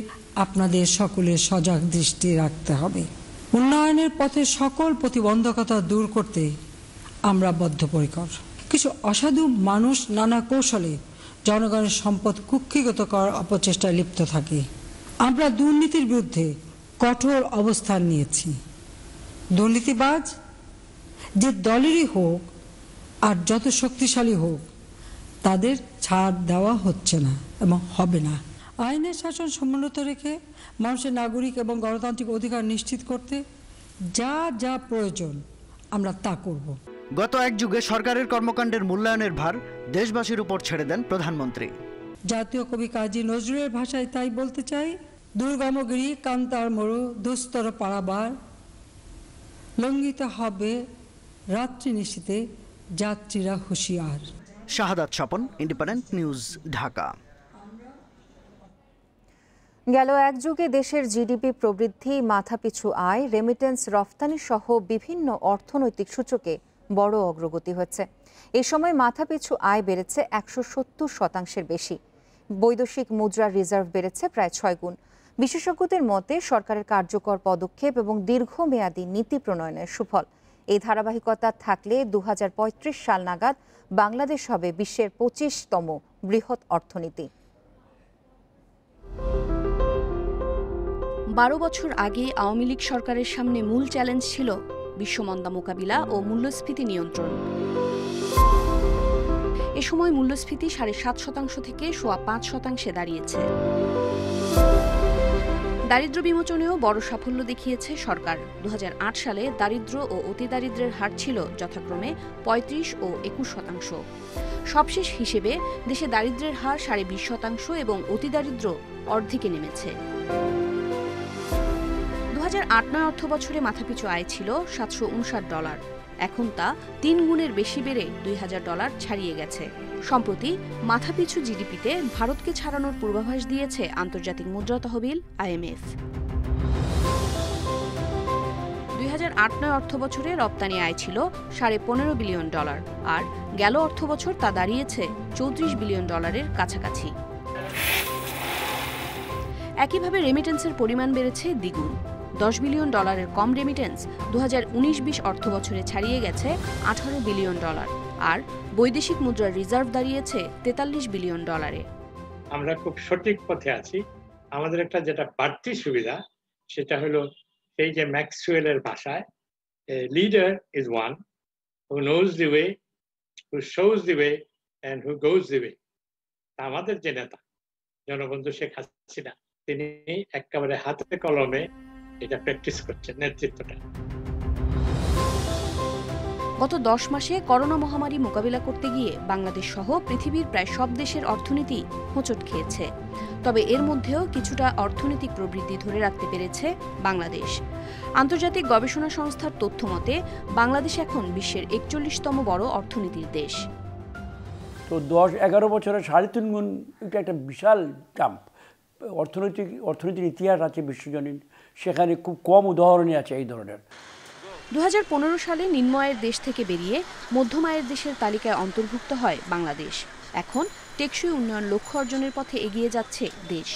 আপনাদের সকলের সজাগ দৃষ্টি রাখতে হবে। উন্নয়নের পথে সকল প্রতিবন্ধকতা দূর করতে আমরা বদ্ধপরিকর। কিছু অসাধু মানুষ নানা কৌশলে জনগণের সম্পদ কুক্ষিগত করার অপচেষ্টায় লিপ্ত থাকে। আমরা দুর্নীতির বিরুদ্ধে কঠোর অবস্থান নিয়েছি। দুর্নীতিবাজ যে দলেরই হোক আর যত শক্তিশালী হোক, তাদের ছাড় দেওয়া হচ্ছে না এবং হবে না। আইনের শাসন সমুন্নত রেখে মানুষের নাগরিক এবং গণতান্ত্রিক অধিকার নিশ্চিত করতে যা যা প্রয়োজন আমরা তা করব। গত এক যুগে সরকারের কর্মকাণ্ডের মূল্যায়নের ভার দেশবাসীর উপর ছেড়ে দেন প্রধানমন্ত্রী। জাতীয় কবি কাজী নজরুলের ভাষায় তাই বলতে চাই, দুর্গমগিরি কান্তার মরু দুস্তর পারাবার, লঙ্ঘিত হবে রাত্রি নিশীতে যাত্রীরা হুঁশিয়ার। শাহাদাত স্বপন, ইন্ডিপেন্ডেন্ট নিউজ, ঢাকা। গেল এক যুগে দেশের জিডিপি প্রবৃদ্ধি, মাথাপিছু আয়, রেমিটেন্স, রফতানি সহ বিভিন্ন অর্থনৈতিক সূচকে বড় অগ্রগতি হয়েছে। এই সময় মাথাপিছু আয় বেড়েছে 170% বেশি। বৈদেশিক মুদ্রার রিজার্ভ বেড়েছে প্রায় 6 গুণ। বিশেষজ্ঞদের মতে সরকারের কার্যকর পদক্ষেপ এবং দীর্ঘমেয়াদী নীতি প্রণয়নের সুফল। এই ধারাবাহিকতা থাকলে 2035 সাল নাগাদ বাংলাদেশ হবে বিশ্বের 25তম বৃহৎ অর্থনীতি। 12 বছর আগে আওয়ামী লীগ সরকারের সামনে মূল চ্যালেঞ্জ ছিল বিশ্বমন্দা মোকাবিলা ও মূল্যস্ফীতি নিয়ন্ত্রণ। এ সময় মূল্যস্ফীতি 7.5% থেকে 5.25% দাঁড়িয়েছে। দারিদ্র্য বিমোচনেও বড় সাফল্য দেখিয়েছে সরকার। 2008 সালে দারিদ্র্য ও অতিদারিদ্র্যের হার ছিল যথাক্রমে 35% ও 21%। সবশেষ হিসেবে দেশে দারিদ্র্যের হার 20.5% এবং অতিদারিদ্র্য অর্ধেকে নেমেছে। 2008-09 অর্থ বছরে মাথাপিছু আয় ছিল $759। এখন তা 3 গুণের বেশি বেড়ে $2000 ছাড়িয়ে গেছে। সম্প্রতি মাথাপিছু জিডিপিতে ভারতকে ছাড়ানোর পূর্বাভাস দিয়েছে আন্তর্জাতিক মুদ্রা তহবিল IMF। 2008-09 অর্থ বছরে রপ্তানি আয় ছিল $15.5 বিলিয়ন, আর গেল অর্থ বছর তা দাঁড়িয়েছে $34 বিলিয়ন কাছাকাছি। একইভাবে রেমিটেন্সের পরিমাণ বেড়েছে দ্বিগুণ। $10 বিলিয়ন কম রেমিটেন্স 2019-20 অর্থ বছরে ছাড়িয়ে গেছে $18 বিলিয়ন, আর বৈদেশিক মুদ্রার রিজার্ভ দাঁড়িয়েছে $43 বিলিয়ন। আমরা খুব সঠিক পথে আছি। আমাদের একটা যেটা বাড়তি সুবিধা সেটা হলো সেই যে ম্যাক্সওয়েলের ভাষায়, leader is one who knows the way, who shows the way and who goes the way. আমাদের যে নেতা জনবন্ধু শেখ হাসিনা, তিনি একেবারে হাতে কলমে এটা প্র্যাকটিস করছেন, নেতৃত্বটা। গত 10 মাসে করোনা মহামারী মোকাবিলা করতে গিয়ে বাংলাদেশ সহ পৃথিবীর প্রায় সব দেশের অর্থনীতি হোঁচট খেয়েছে। তবে এর মধ্যেও কিছুটা অর্থনৈতিক প্রবৃদ্ধি ধরে রাখতে পেরেছে বাংলাদেশ। আন্তর্জাতিক গবেষণা সংস্থার তথ্য মতে বাংলাদেশ এখন বিশ্বের 41তম বড় অর্থনীতির দেশ। তো 10-11 বছরে 3.5 গুণ, এটা একটা বিশাল জাম্প। অর্থনীতির ইতিহাস আছে বিশ্বজনীন, সেখানে খুব কম উদাহরণই আছে এই ধরনের। 2015 সালে নিম্ন আয়ের দেশ থেকে বেরিয়ে মধ্যম আয়ের দেশের তালিকায় অন্তর্ভুক্ত হয় বাংলাদেশ। এখন টেকসই উন্নয়ন লক্ষ্য অর্জনের পথে এগিয়ে যাচ্ছে দেশ।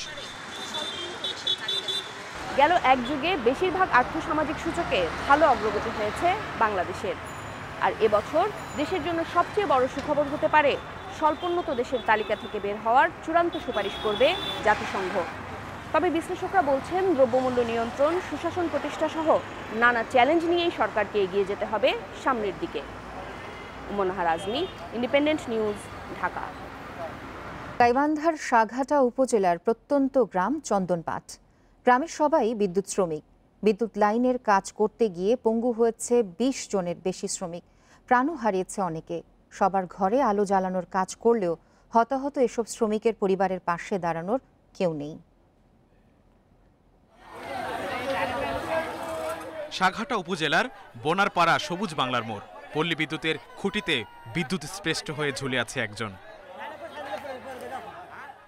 গেল এক যুগে বেশিরভাগ আর্থসামাজিক সূচকে ভালো অগ্রগতি হয়েছে বাংলাদেশের। আর এবছর দেশের জন্য সবচেয়ে বড় সুখবর হতে পারে, স্বল্পোন্নত দেশের তালিকা থেকে বের হওয়ার চূড়ান্ত সুপারিশ করবে জাতিসংঘ। তবে বিশ্লেষকরা বলছেন, দ্রব্যমূল্য নিয়ন্ত্রণ, সুশাসন প্রতিষ্ঠা সহ নানা চ্যালেঞ্জ নিয়েই সরকারকে এগিয়ে যেতে হবে সামনের দিকে। উমনাহার আজমি, ইন্ডিপেন্ডেন্ট নিউজ, ঢাকা। গাইবান্ধার সাঘাটা উপজেলার প্রত্যন্ত গ্রাম চন্দনপাট। গ্রামের সবাই বিদ্যুৎ শ্রমিক। বিদ্যুৎ লাইনের কাজ করতে গিয়ে পঙ্গু হয়েছে 20 জনের বেশি শ্রমিক। প্রাণও হারিয়েছে অনেকে। সবার ঘরে আলো জ্বালানোর কাজ করলেও হতাহত এসব শ্রমিকের পরিবারের পাশে দাঁড়ানোর কেউ নেই। সাঘাটা উপজেলার বোনারপাড়া সবুজ বাংলার মোড়। পল্লী বিদ্যুতের খুঁটিতে বিদ্যুৎ স্পৃষ্ট হয়ে ঝুলে আছে একজন।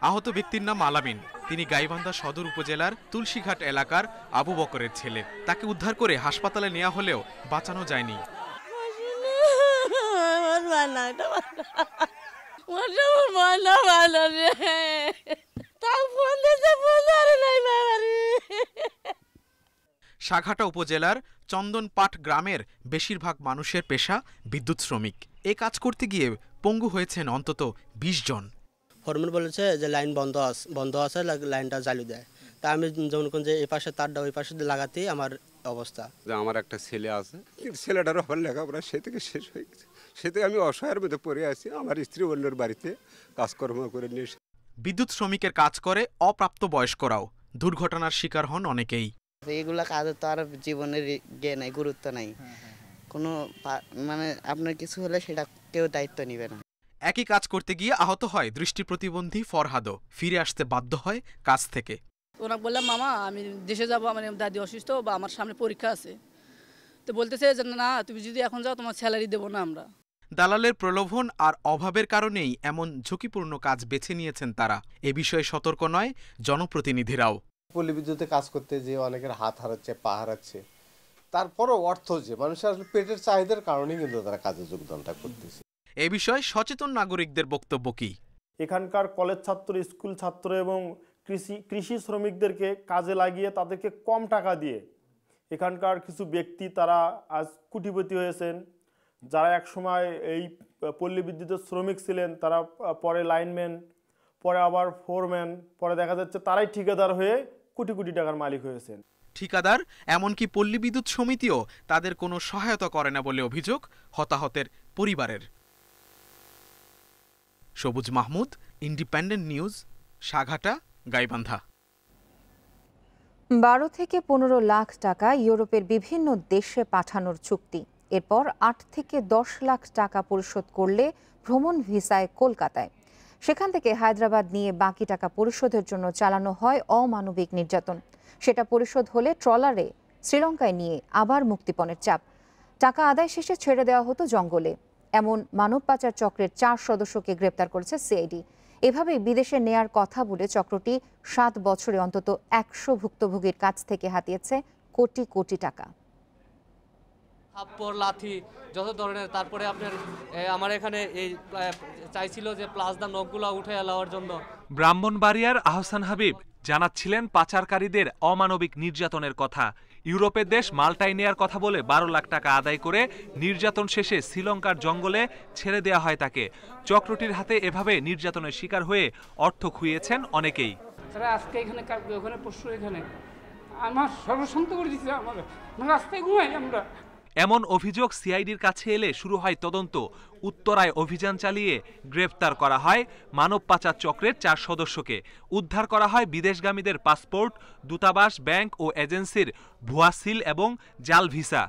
আহত ব্যক্তির নাম আলামিন। তিনি গাইবান্ধা সদর উপজেলার তুলসীঘাট এলাকার আবু বকরের ছেলে। তাকে উদ্ধার করে হাসপাতালে নেওয়া হলেও বাঁচানো যায়নি। সাঘাটা উপজেলার চন্দনপাট গ্রামের বেশিরভাগ মানুষের পেশা বিদ্যুৎ শ্রমিক। এ কাজ করতে গিয়ে পঙ্গু হয়েছেন অন্তত 20 জন। ফরম্যান বলেছে যে লাইন বন্ধ আছে, লাইনটা চালু দেয়। তা আমি যেমন যে এই পাশে তারটা ওই পাশে লাগাতেই আমার অবস্থা। আমার একটা ছেলে আছে, কিন্তু ছেলেটারও আমার লেখাপড়া সে থেকে শেষ হয়ে গেছে। সে থেকে আমি অসহায়ের মধ্যে পড়ে আছি। আমার স্ত্রী অন্যের বাড়িতে কাজকর্ম করে নিয়ে। বিদ্যুৎ শ্রমিকের কাজ করে অপ্রাপ্ত বয়স্করাও। দুর্ঘটনার শিকার হন অনেকেই। এইগুলা কাজে তো আর জীবনের জ্ঞান নাই, গুরুত্ব নাই কোনো, মানে আপনার কিছু হলে সেটা কেউ দায়িত্ব নিবে না। একই কাজ করতে গিয়ে আহত হয় দৃষ্টি প্রতিবন্ধী ফরহাদও। ফিরে আসতে বাধ্য হয় কাজ থেকে। ওনাকে বললাম, মামা আমি দেশে যাবো, আমার দাদি অসুস্থ বা আমার সামনে পরীক্ষা আছে। তো বলতেছে যে না, তুমি যদি এখন যাও তোমার স্যালারি দেবো না আমরা। দালালের প্রলোভন আর অভাবের কারণেই এমন ঝুঁকিপূর্ণ কাজ বেছে নিয়েছেন তারা। এ বিষয়ে সতর্ক নয় জনপ্রতিনিধিরাও। পল্লী বিদ্যুতে কাজ করতে যে অনেকের হাত হারাচ্ছে, পা হারাচ্ছে, তারপরও অর্থ যে মানুষের আসলে পেটের চাহিদার কারণেই কিন্তু তারা কাজে যোগদানটা করতেছে। এ বিষয়ে সচেতন নাগরিকদের বক্তব্য কি? এখানকার কলেজ ছাত্র, স্কুল ছাত্র এবং কৃষি শ্রমিকদেরকে কাজে লাগিয়ে তাদেরকে কম টাকা দিয়ে এখানকার কিছু ব্যক্তি তারা আজ কোটিপতি হয়েছেন। যারা একসময় এই পল্লী বিদ্যুতের শ্রমিক ছিলেন, তারা পরে লাইনম্যান, পরে আবার ফোরম্যান, পরে দেখা যাচ্ছে তারাই ঠিকাদার হয়ে কোটি কোটি টাকার মালিক হয়েছেন। ঠিকাদার, এমনকি পল্লী বিদ্যুৎ সমিতিও তাদের কোনো সহায়তা করে না বলে অভিযোগ হতাহতের পরিবারের। সবুজ মাহমুদ, ইন্ডিপেন্ডেন্ট নিউজ, সাঘাটা, গাইবান্ধা। 12 থেকে 15 লাখ টাকা ইউরোপের বিভিন্ন দেশে পাঠানোর চুক্তি। এরপর 8 থেকে 10 লাখ টাকা পরিশোধ করলে ভ্রমণ ভিসায় কলকাতায়। সেখান থেকে হায়দ্রাবাদ নিয়ে বাকি টাকা পরিশোধের জন্য চালানো হয় অমানবিক নির্যাতন। সেটা পরিশোধ হলে ট্রলারে শ্রীলঙ্কায় নিয়ে আবার মুক্তিপণের চাপ। টাকা আদায় শেষে ছেড়ে দেওয়া হতো জঙ্গলে। এমন মানব পাচার চক্রের 4 সদস্যকে গ্রেপ্তার করেছে সিআইডি। এভাবেই বিদেশে নেয়ার কথা বলে চক্রটি 7 বছরে অন্তত 100 ভুক্তভোগীর কাছ থেকে হাতিয়েছে কোটি কোটি টাকা। থাপ্পড়, লাথি যত ধরনের। তারপরে আপনার আমার এখানে এই চাইছিল যে প্লাজদা নখগুলো উঠে নেওয়ার জন্য। ব্রাহ্মণবাড়িয়ার আহসান হাবিব জানাচ্ছিলেন পাচারকারীদের অমানবিক নির্যাতনের কথা। ইউরোপের দেশ মাল্টায় নেয়ার কথা বলে 12 লাখ টাকা আদায় করে নির্যাতন শেষে শ্রীলঙ্কার জঙ্গলে ছেড়ে দেওয়া হয় তাকে। চক্রটির হাতে এভাবে নির্যাতনের শিকার হয়ে অর্থ খুইয়েছেন অনেকেই। আজকে এখানে ওখানে পরশু এখানে আমার সর্বশান্ত করে দিচ্ছে, আমার রাস্তায় ঘুমাই আমরা। এমন অভিযোগ সিআইডির কাছে এলে শুরু হয় তদন্ত। উত্তরায় অভিযান চালিয়ে গ্রেফতার করা হয় মানব পাচার চক্রের 4 সদস্যকে। উদ্ধার করা হয় বিদেশগামীদের পাসপোর্ট, দূতাবাস, ব্যাংক ও এজেন্সির ভুয়া সিল এবং জাল ভিসা।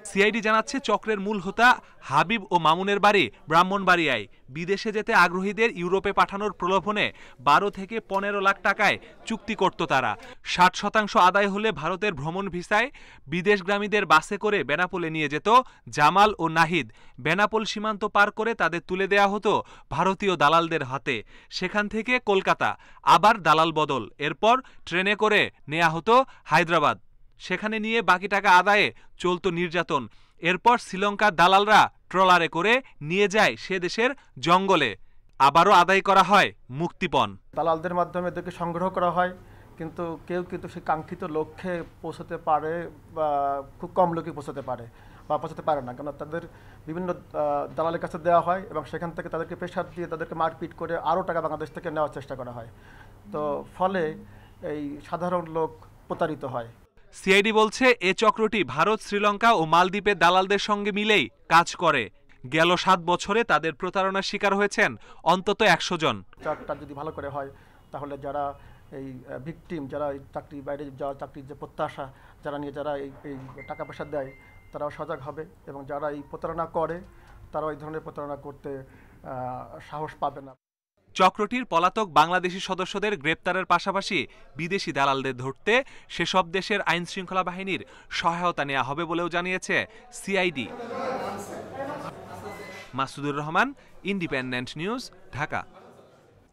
সিআইডি জানাচ্ছে চক্রের মূল হোতা হাবিব ও মামুনের বাড়ি ব্রাহ্মণবাড়িয়ায়। বিদেশে যেতে আগ্রহীদের ইউরোপে পাঠানোর প্রলোভনে 12 থেকে 15 লাখ টাকায় চুক্তি করত তারা। 60% আদায় হলে ভারতের ভ্রমণ ভিসায় বিদেশগামীদের বাসে করে বেনাপোলে নিয়ে যেত জামাল ও নাহিদ। বেনাপোল সীমান্ত পার করে তাদের তুলে দেয়া হতো ভারতীয় দালালদের হাতে। সেখান থেকে কলকাতা, আবার দালাল বদল, এরপর ট্রেনে করে নেওয়া হতো হায়দ্রাবাদ। সেখানে নিয়ে বাকি টাকা আদায়ে চলতো নির্যাতন। এরপর শ্রীলঙ্কার দালালরা ট্রলারে করে নিয়ে যায় সে দেশের জঙ্গলে। আবারও আদায় করা হয় মুক্তিপণ। দালালদের মাধ্যমে এদেরকে সংগ্রহ করা হয়, কিন্তু কেউ কিন্তু সেই কাঙ্ক্ষিত লক্ষ্যে পৌঁছতে পারে বা খুব কম লোকই পৌঁছতে পারে বা পৌঁছতে পারে না, কারণ তাদের বিভিন্ন দালালের কাছে দেওয়া হয় এবং সেখান থেকে তাদেরকে প্রেশার দিয়ে তাদেরকে মারপিট করে আরও টাকা বাংলাদেশ থেকে নেওয়ার চেষ্টা করা হয়। তো ফলে এই সাধারণ লোক প্রতারিত হয়। সিআইডি বলছে এ চক্রটি ভারত, শ্রীলঙ্কা ও মালদ্বীপের দালালদের সঙ্গে মিলেই কাজ করে। গেল 7 বছরে তাদের প্রতারণার শিকার হয়েছেন অন্তত 100 জন। চাকরিটা যদি ভালো করে হয় তাহলে যারা এই ভিকটিম, যারা চাকরি বাইরে যাওয়ার চাকরির যে প্রত্যাশা, যারা নিয়ে যারা এই টাকা পয়সা দেয় তারাও সজাগ হবে এবং যারা এই প্রতারণা করে তারাও এই ধরনের প্রতারণা করতে সাহস পাবে না। চক্রটির পলাতক বাংলাদেশি সদস্যদের গ্রেপ্তারের পাশাপাশি বিদেশি দালালদের ধরতে সেসব দেশের আইন শৃঙ্খলা বাহিনীর সহায়তা নেওয়া হবে বলেও জানিয়েছে CID. Masudur Rahman, independent news, Dhaka.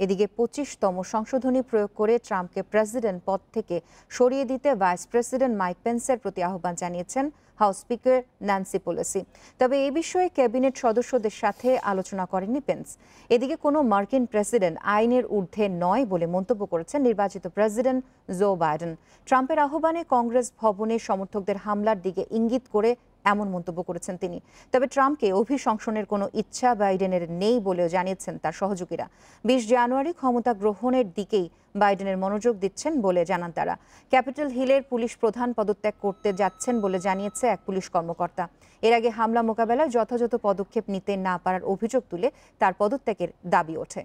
এদিকে 25তম সংশোধনী প্রয়োগ করে ট্রাম্পকে প্রেসিডেন্ট পদ থেকে সরিয়ে দিতে ভাইস প্রেসিডেন্ট মাইক পেন্সের প্রতি আহ্বান জানিয়েছেন হাউস স্পিকার ন্যান্সি পেলোসি। তবে এই বিষয়ে ক্যাবিনেট সদস্যদের সাথে আলোচনা করেননি পেন্স। এদিকে কোনো মার্কিন প্রেসিডেন্ট আইনের ঊর্ধ্বে নয় বলে মন্তব্য করেছেন নির্বাচিত প্রেসিডেন্ট জো বাইডেন। ট্রাম্পের আহ্বানে কংগ্রেস ভবনে সমর্থকদের হামলার দিকে ইঙ্গিত করে এমন মন্তব্য করেছেন তিনি। তবে ট্রাম্পকে অভিশংসনের কোনো ইচ্ছা বাইডেনের নেই বলেও জানিয়েছেন তার সহযোগীরা। 20 জানুয়ারি ক্ষমতা গ্রহণের দিকেই বাইডেনের মনোযোগ দিচ্ছেন বলে জানান তারা। ক্যাপিটল হিলের পুলিশ প্রধান পদত্যাগ করতে যাচ্ছেন বলে জানিয়েছে এক পুলিশ কর্মকর্তা। এর আগে হামলা মোকাবেলায় যথাযথ পদক্ষেপ নিতে না পারার অভিযোগ তুলে তার পদত্যাগের দাবি ওঠে।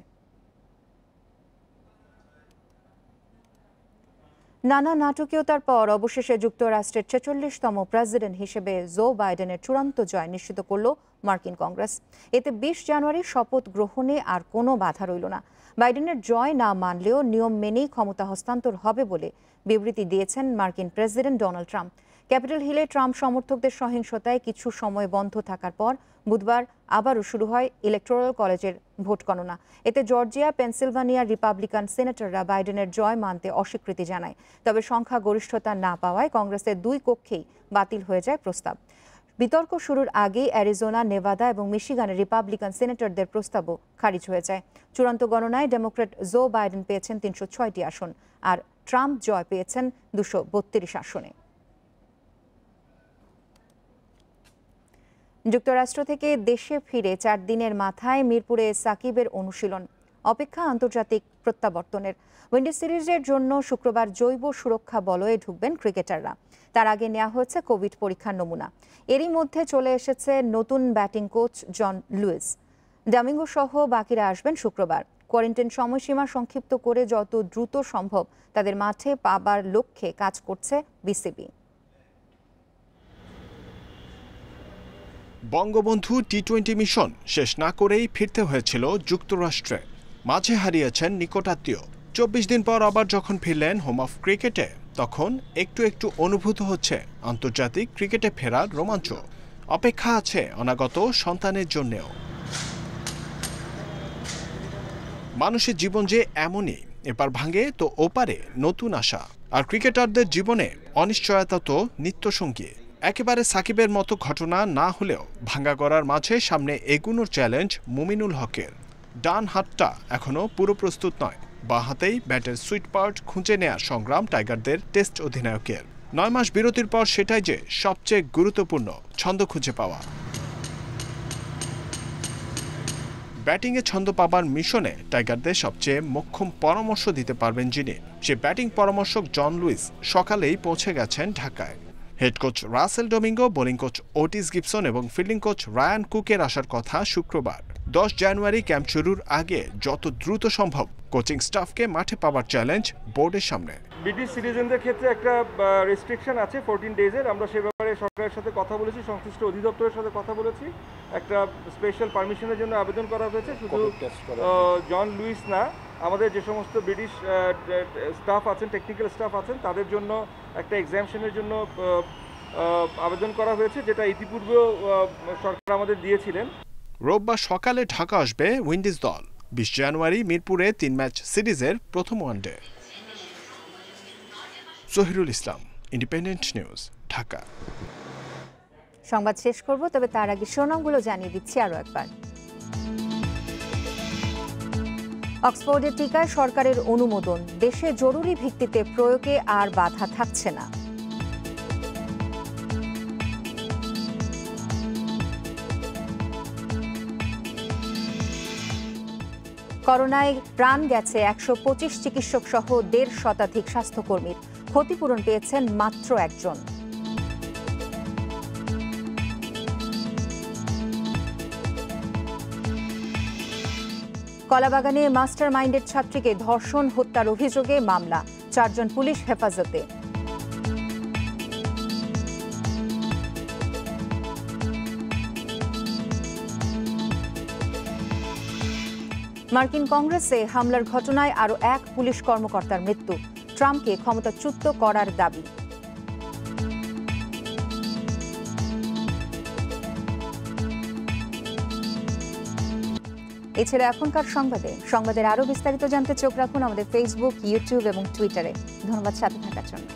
নানা নাটকীয়তার পর অবশেষে যুক্তরাষ্ট্রের 46তম প্রেসিডেন্ট হিসেবে জো বাইডেনের চূড়ান্ত জয় নিশ্চিত করল মার্কিন কংগ্রেস। এতে 20 জানুয়ারি শপথ গ্রহণে আর কোনো বাধা রইল না। বাইডেনের জয় না মানলেও নিয়ম মেনেই ক্ষমতা হস্তান্তর হবে বলে বিবৃতি দিয়েছেন মার্কিন প্রেসিডেন্ট ডোনাল্ড ট্রাম্প। ক্যাপিটল হিলে ট্রাম্প সমর্থকদের সহিংসতায় কিছু সময় বন্ধ থাকার পর বুধবার আবারও শুরু হয় ইলেকটোরাল কলেজের ভোট গণনা। এতে জর্জিয়া, পেনসিলভানিয়ার রিপাবলিকান সেনেটররা বাইডেনের জয় মানতে অস্বীকৃতি জানায়। তবে সংখ্যাগরিষ্ঠতা না পাওয়ায় কংগ্রেসের 2 কক্ষেই বাতিল হয়ে যায় প্রস্তাব। বিতর্ক শুরুর আগেই অ্যারিজোনা, নেভাদা এবং মিশিগানের রিপাবলিকান সেনেটরদের প্রস্তাবও খারিজ হয়ে যায়। চূড়ান্ত গণনায় ডেমোক্র্যাট জো বাইডেন পেয়েছেন 306টি আসন আর ট্রাম্প জয় পেয়েছেন 232 আসনে। যুক্তরাষ্ট্র থেকে দেশে ফিরে 4 দিনের মাথায় মিরপুরে সাকিবের অনুশীলন। অপেক্ষা আন্তর্জাতিক প্রত্যাবর্তনের। উইন্ডিজ সিরিজের জন্য শুক্রবার জৈব সুরক্ষা বলয়ে ঢুকবেন ক্রিকেটাররা। তার আগে নেওয়া হয়েছে কোভিড পরীক্ষার নমুনা। এরই মধ্যে চলে এসেছে নতুন ব্যাটিং কোচ জন লুইস। ডামিঙ্গো সহ বাকিরা আসবেন শুক্রবার। কোয়ারেন্টাইন সময়সীমা সংক্ষিপ্ত করে যত দ্রুত সম্ভব তাদের মাঠে পাবার লক্ষ্যে কাজ করছে বিসিবি। বঙ্গবন্ধু টি-20 মিশন শেষ না করেই ফিরতে হয়েছিল যুক্তরাষ্ট্রে। মাঝে হারিয়েছেন নিকটাত্মীয়। 24 দিন পর আবার যখন ফিরলেন হোম অফ ক্রিকেটে, তখন একটু একটু অনুভূত হচ্ছে আন্তর্জাতিক ক্রিকেটে ফেরার রোমাঞ্চ। অপেক্ষা আছে অনাগত সন্তানের জন্যেও। মানুষের জীবন যে এমনই, এপার ভাঙে তো ওপারে নতুন আশা। আর ক্রিকেটারদের জীবনে অনিশ্চয়তা তো নিত্যসঙ্গী। একেবারে সাকিবের মতো ঘটনা না হলেও ভাঙ্গা গড়ার মাঝে সামনে এগুনোর চ্যালেঞ্জ মুমিনুল হকের। ডান হাতটা এখনও পুরো প্রস্তুত নয়। বাঁ হাতেই ব্যাটের সুইট পার্ট খুঁজে নেয়ার সংগ্রাম টাইগারদের টেস্ট অধিনায়কের। 9 মাস বিরতির পর সেটাই যে সবচেয়ে গুরুত্বপূর্ণ, ছন্দ খুঁজে পাওয়া। ব্যাটিংয়ে ছন্দ পাবার মিশনে টাইগারদের সবচেয়ে মোক্ষম পরামর্শ দিতে পারবেন যিনি, সে ব্যাটিং পরামর্শক জন লুইস সকালেই পৌঁছে গেছেন ঢাকায়। Head coach Russell Domingo, bowling coach Otis Gibson এবং ফিল্ডিং কোচ রায়ান কুকের আসার কথা শুক্রবার। 10 জানুয়ারি ক্যাম্প শুরুর আগে যত দ্রুত সম্ভব কোচিং স্টাফকে মাঠে পাওয়ার চ্যালেঞ্জ বোর্ডের সামনে। ব্রিটিশ সিটিজেনদের ক্ষেত্রে একটা রেস্ট্রিকশন আছে 14 ডেজের। আমরা সে ব্যাপারে সরকারের সাথে কথা বলেছি, সংশ্লিষ্ট অধিদপ্তরের সাথে কথা বলেছি, একটা স্পেশাল পারমিশনের জন্য আবেদন করা হয়েছে। শুধু জন লুইস না, আমাদের যে সমস্ত ব্রিটিশ স্টাফ আছেন, টেকনিক্যাল স্টাফ আছেন, তাদের জন্য একটা এক্সামশনের জন্য আবেদন করা হয়েছে, যেটা ইতিপূর্বেও সরকার আমাদের দিয়েছিলেন। রোববার সকালে ঢাকা আসবে উইন্ডিজ দল। 20 জানুয়ারি মিরপুরে 3 ম্যাচ সিরিজের প্রথম ওয়ানডে। জহিরুল ইসলাম, ইন্ডিপেন্ডেন্ট নিউজ, ঢাকা। সংবাদ শেষ করব, তবে তার আগে শিরোনামগুলো জানিয়ে দিচ্ছি আরো একবার। অক্সফোর্ডের টিকায় সরকারের অনুমোদন, দেশে জরুরি ভিত্তিতে প্রয়োগে আর বাধা থাকছে না। করোনায় প্রাণ গেছে 125 চিকিৎসক সহ 1.5 শতাধিক স্বাস্থ্যকর্মীর, ক্ষতিপূরণ পেয়েছেন মাত্র একজন। কলাবাগানে মাস্টার মাইন্ডের ছাত্রীকে ধর্ষণ হত্যার অভিযোগে মামলা, 4 জন পুলিশ হেফাজতে। মার্কিন কংগ্রেসে হামলার ঘটনায় আরও 1 পুলিশ কর্মকর্তার মৃত্যু, ট্রাম্পকে ক্ষমতাচ্যুত করার দাবি। এই ছিল এখনকার সংবাদের আরও বিস্তারিত জানতে চোখ রাখুন আমাদের ফেসবুক, ইউটিউব এবং টুইটারে। ধন্যবাদ সাথে থাকার জন্য।